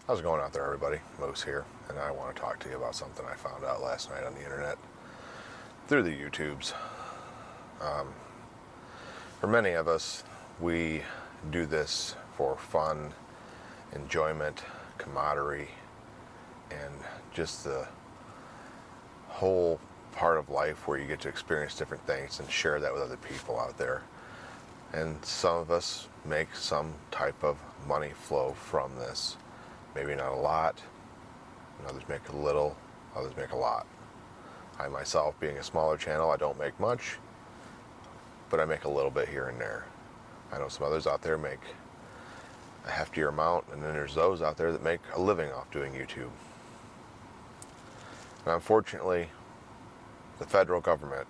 How's it going out there, everybody? Moose here, and I want to talk to you about something I found out last night on the internet through the YouTubes. For many of us, we do this for fun, enjoyment, camaraderie, and just the whole part of life where you get to experience different things and share that with other people out there. And some of us make some type of money flow from this. Maybe not a lot, and others make a little, others make a lot. I myself, being a smaller channel, I don't make much, but I make a little bit here and there. I know some others out there make a heftier amount, and then there's those out there that make a living off doing YouTube. And unfortunately, the federal government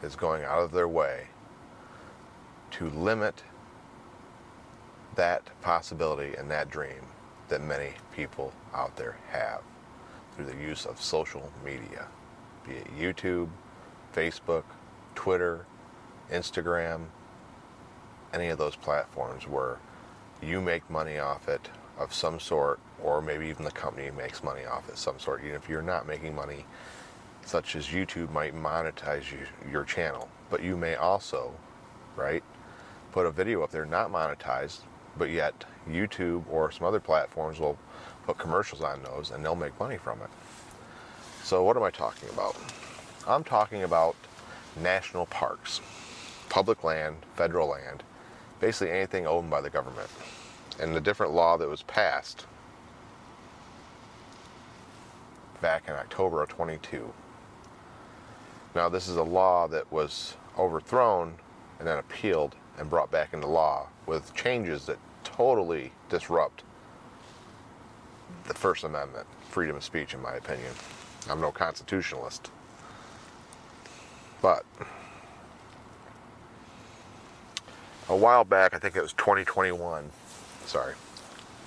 is going out of their way to limit that possibility and that dream that many people out there have through the use of social media, be it YouTube, Facebook, Twitter, Instagram, any of those platforms where you make money off it of some sort, or maybe even the company makes money off it of some sort. Even if you're not making money, such as YouTube might monetize your channel, but you may also, right, put a video up there not monetized, but yet YouTube or some other platforms will put commercials on those and they'll make money from it. So what am I talking about? I'm talking about national parks, public land, federal land, basically anything owned by the government, and the different law that was passed back in October of 22. Now this is a law that was overthrown and then appealed and brought back into law with changes that totally disrupt the First Amendment, freedom of speech, in my opinion. I'm no constitutionalist. But a while back, I think it was 2021, sorry,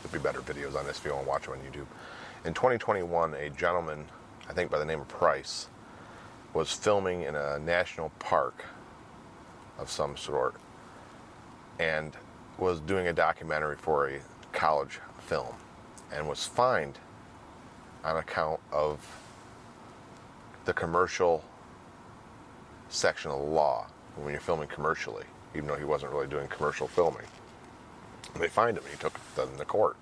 there'd be better videos on this if you want to watch them on YouTube. In 2021, a gentleman, I think by the name of Price, was filming in a national park of some sort and was doing a documentary for a college film and was fined on account of the commercial section of the law when you're filming commercially, even though he wasn't really doing commercial filming. They fined him and he took it to court,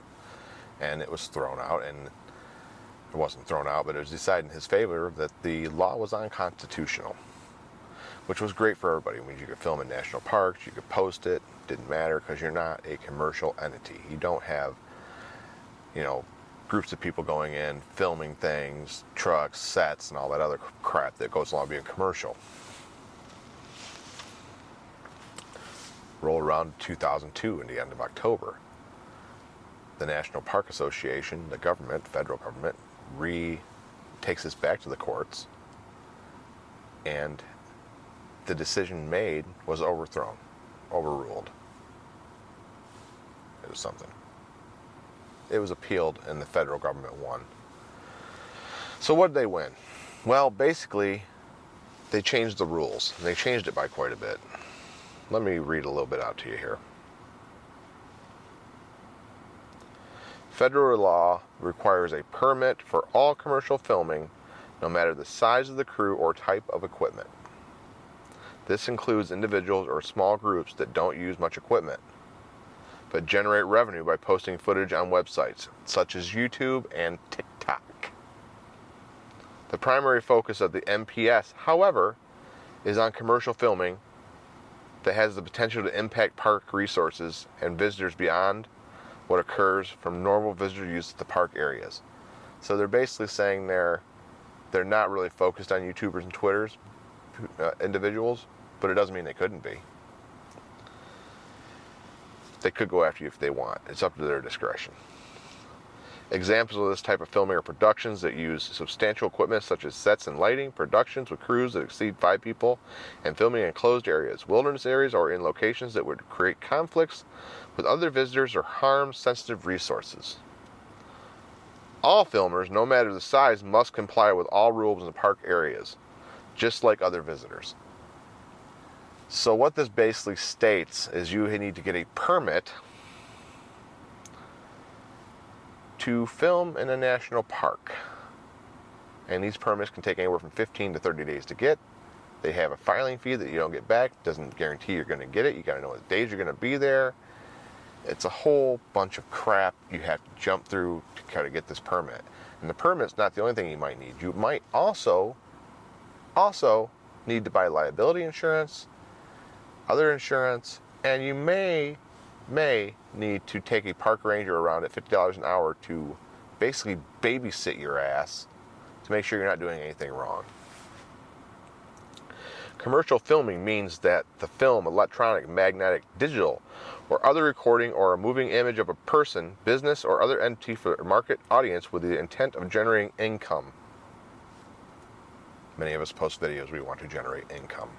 and it was thrown out, and it wasn't thrown out, but it was decided in his favor that the law was unconstitutional, which was great for everybody. It means you could film in national parks, you could post it, didn't matter, because you're not a commercial entity. You don't have, groups of people going in, filming things, trucks, sets, and all that other crap that goes along being commercial. Roll around 2002 in the end of October. The National Park Association, the government, federal government, takes this back to the courts, and the decision made was overruled. It was something. It was appealed and the federal government won. So what did they win? Well, basically, they changed the rules. And they changed it by quite a bit. Let me read a little bit out to you here. Federal law requires a permit for all commercial filming, no matter the size of the crew or type of equipment. This includes individuals or small groups that don't use much equipment, but generate revenue by posting footage on websites, such as YouTube and TikTok. The primary focus of the MPS, however, is on commercial filming that has the potential to impact park resources and visitors beyond what occurs from normal visitor use at the park areas. So they're basically saying they're not really focused on YouTubers and Twitters, individuals, but it doesn't mean they couldn't be. They could go after you if they want. It's up to their discretion. Examples of this type of filming are productions that use substantial equipment such as sets and lighting, productions with crews that exceed 5 people, and filming in closed areas, wilderness areas, or in locations that would create conflicts with other visitors or harm sensitive resources. All filmers, no matter the size, must comply with all rules in the park areas, just like other visitors. So what this basically states is you need to get a permit to film in a national park. And these permits can take anywhere from 15 to 30 days to get. They have a filing fee that you don't get back. Doesn't guarantee you're going to get it. You got to know what days you're going to be there. It's a whole bunch of crap you have to jump through to kind of get this permit. And the permit's not the only thing you might need. You might also need to buy liability insurance, other insurance, and you may need to take a park ranger around at $50 an hour to basically babysit your ass to make sure you're not doing anything wrong. Commercial filming means that the film, electronic, magnetic, digital, or other recording or a moving image of a person, business, or other entity for a market audience with the intent of generating income. Many of us post videos we want to generate income.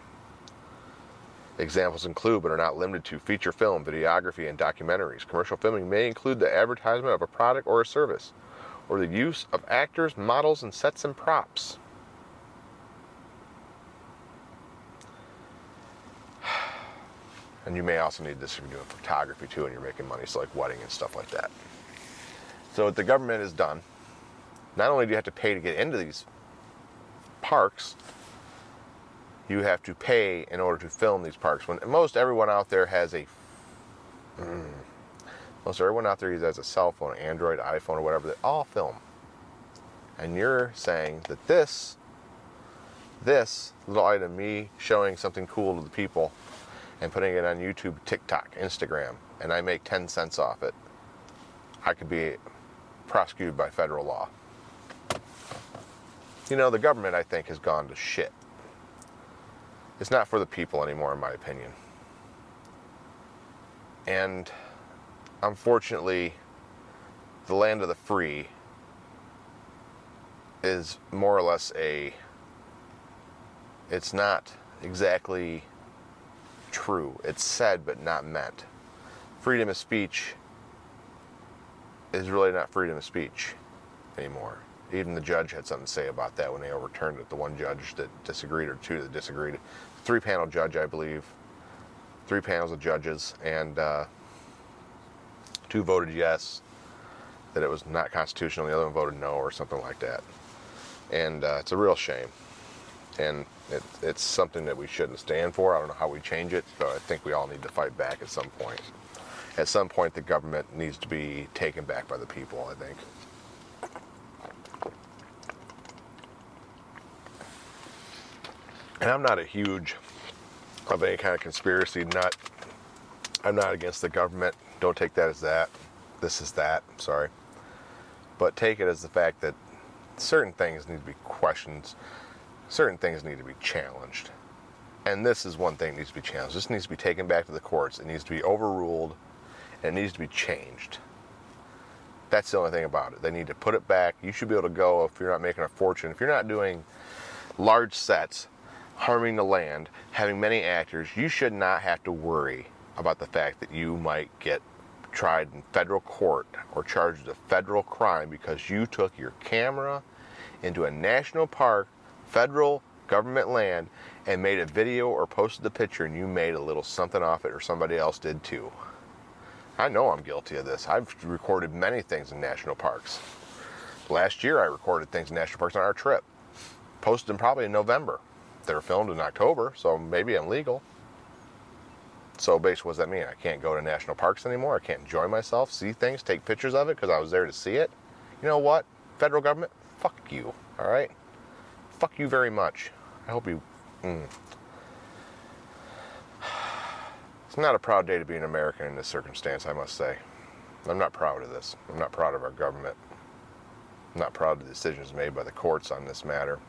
Examples include, but are not limited to, feature film, videography, and documentaries. Commercial filming may include the advertisement of a product or a service, or the use of actors, models, and sets and props. And you may also need this if you're doing photography too and you're making money, so like wedding and stuff like that. So what the government has done, not only do you have to pay to get into these parks, you have to pay in order to film these parks. When most everyone out there has a cell phone, Android, iPhone, or whatever, they all film. And you're saying that this little item, me showing something cool to the people and putting it on YouTube, TikTok, Instagram, and I make 10 cents off it, I could be prosecuted by federal law. You know, the government, I think, has gone to shit. It's not for the people anymore, in my opinion. And unfortunately, the land of the free is more or less it's not exactly true. It's said but not meant. Freedom of speech is really not freedom of speech anymore. Even the judge had something to say about that when they overturned it. The one judge that disagreed, or two that disagreed. 3-panel judge, I believe. 3 panels of judges, and 2 voted yes, that it was not constitutional. The other one voted no, or something like that. And it's a real shame. And it's something that we shouldn't stand for. I don't know how we change it, but I think we all need to fight back at some point. At some point, the government needs to be taken back by the people, I think. And I'm not a huge of any kind of conspiracy nut. I'm not against the government. Don't take that as that. This is that. Sorry. But take it as the fact that certain things need to be questioned. Certain things need to be challenged. And this is one thing that needs to be challenged. This needs to be taken back to the courts. It needs to be overruled. And it needs to be changed. That's the only thing about it. They need to put it back. You should be able to go if you're not making a fortune. If you're not doing large sets, harming the land, having many actors, you should not have to worry about the fact that you might get tried in federal court or charged with a federal crime because you took your camera into a national park, federal government land, and made a video or posted the picture and you made a little something off it, or somebody else did too. I know I'm guilty of this. I've recorded many things in national parks. Last year I recorded things in national parks on our trip. Posted them probably in November. They were filmed in October, so maybe I'm legal. So basically, what does that mean? I can't go to national parks anymore? I can't enjoy myself, see things, take pictures of it because I was there to see it? You know what? Federal government, fuck you, all right? Fuck you very much. I hope you... It's not a proud day to be an American in this circumstance, I must say. I'm not proud of this. I'm not proud of our government. I'm not proud of the decisions made by the courts on this matter.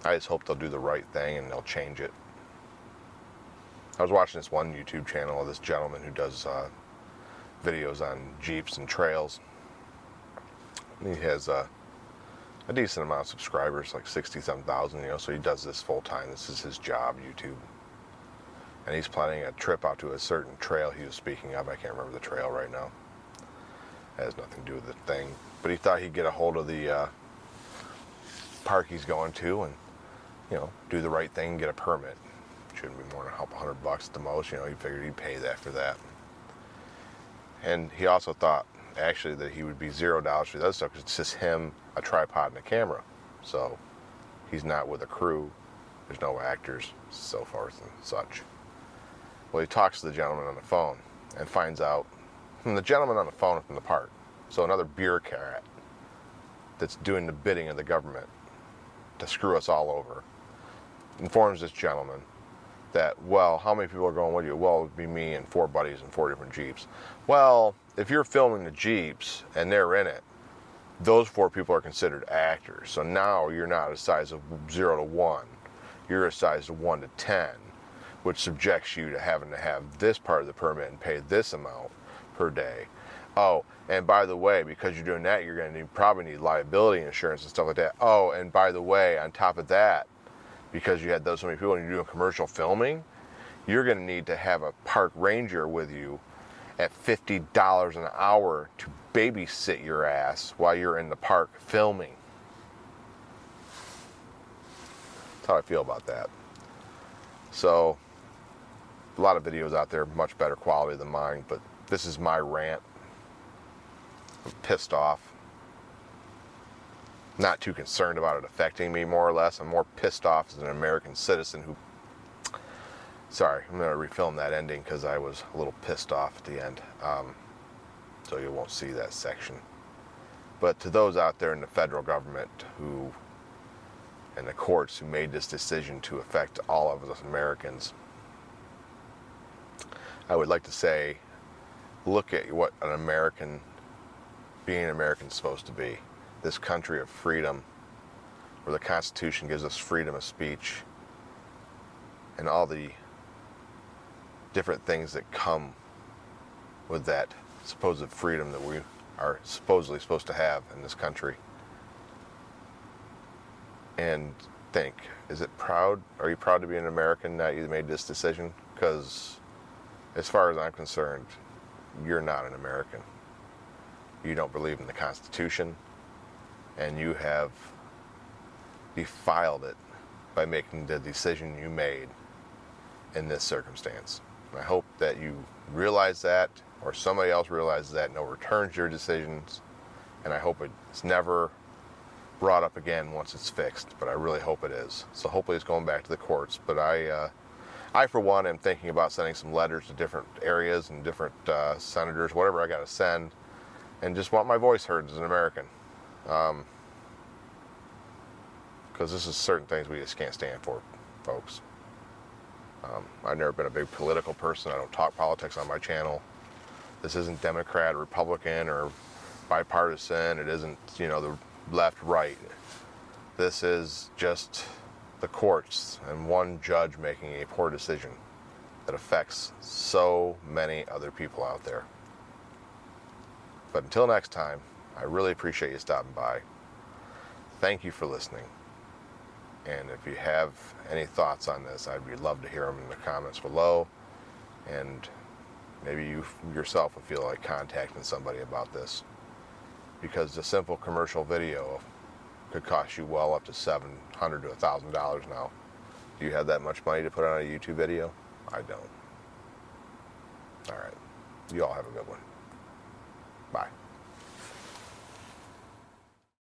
I just hope they'll do the right thing and they'll change it. I was watching this one YouTube channel of this gentleman who does videos on Jeeps and trails. He has a decent amount of subscribers, like 60-some thousand, so he does this full time. This is his job, YouTube. And he's planning a trip out to a certain trail he was speaking of. I can't remember the trail right now. It has nothing to do with the thing. But he thought he'd get a hold of the park he's going to and, do the right thing and get a permit. Shouldn't be more than $100 at the most. He figured he'd pay that for that. And he also thought, actually that he would be $0 for the other stuff because it's just him, a tripod, and a camera. So he's not with a crew. There's no actors, so forth and such. Well, he talks to the gentleman on the phone and finds out from the gentleman on the phone from the park, so another bureaucrat that's doing the bidding of the government to screw us all over, informs this gentleman that, well, how many people are going with you? Well, it would be me and 4 buddies in 4 different Jeeps. Well, if you're filming the Jeeps and they're in it, those 4 people are considered actors. So now you're not a size of 0 to 1. You're a size of 1 to 10, which subjects you to having to have this part of the permit and pay this amount per day. Oh, and by the way, because you're doing that, you're going to probably need liability insurance and stuff like that. Oh, and by the way, on top of that, because you had those so many people and you're doing commercial filming, you're going to need to have a park ranger with you at $50 an hour to babysit your ass while you're in the park filming. That's how I feel about that. So, a lot of videos out there, much better quality than mine, but this is my rant. I'm pissed off. Not too concerned about it affecting me, more or less. I'm more pissed off as an American citizen who... Sorry, I'm going to refilm that ending because I was a little pissed off at the end. So you won't see that section. But to those out there in the federal government who, and the courts who made this decision to affect all of us Americans, I would like to say, look at what an American, being an American is supposed to be. This country of freedom, where the Constitution gives us freedom of speech, and all the different things that come with that supposed freedom that we are supposedly supposed to have in this country. And think, is it proud? Are you proud to be an American that you made this decision? Because as far as I'm concerned, you're not an American. You don't believe in the Constitution, and you have defiled it by making the decision you made in this circumstance. I hope that you realize that, or somebody else realizes that and overturns your decisions, and I hope it's never brought up again once it's fixed, but I really hope it is. So hopefully it's going back to the courts, but I for one am thinking about sending some letters to different areas and different senators, whatever I got to send, and just want my voice heard as an American. Because this is certain things we just can't stand for, folks. I've never been a big political person. I don't talk politics on my channel. This isn't Democrat or Republican or bipartisan. It isn't, the left, right. This is just the courts and one judge making a poor decision that affects so many other people out there. But until next time, I really appreciate you stopping by. Thank you for listening. And if you have any thoughts on this, I'd love to hear them in the comments below. And maybe you yourself would feel like contacting somebody about this. Because the simple commercial video could cost you well up to $700 to $1,000 now. Do you have that much money to put on a YouTube video? I don't. All right. You all have a good one. Bye.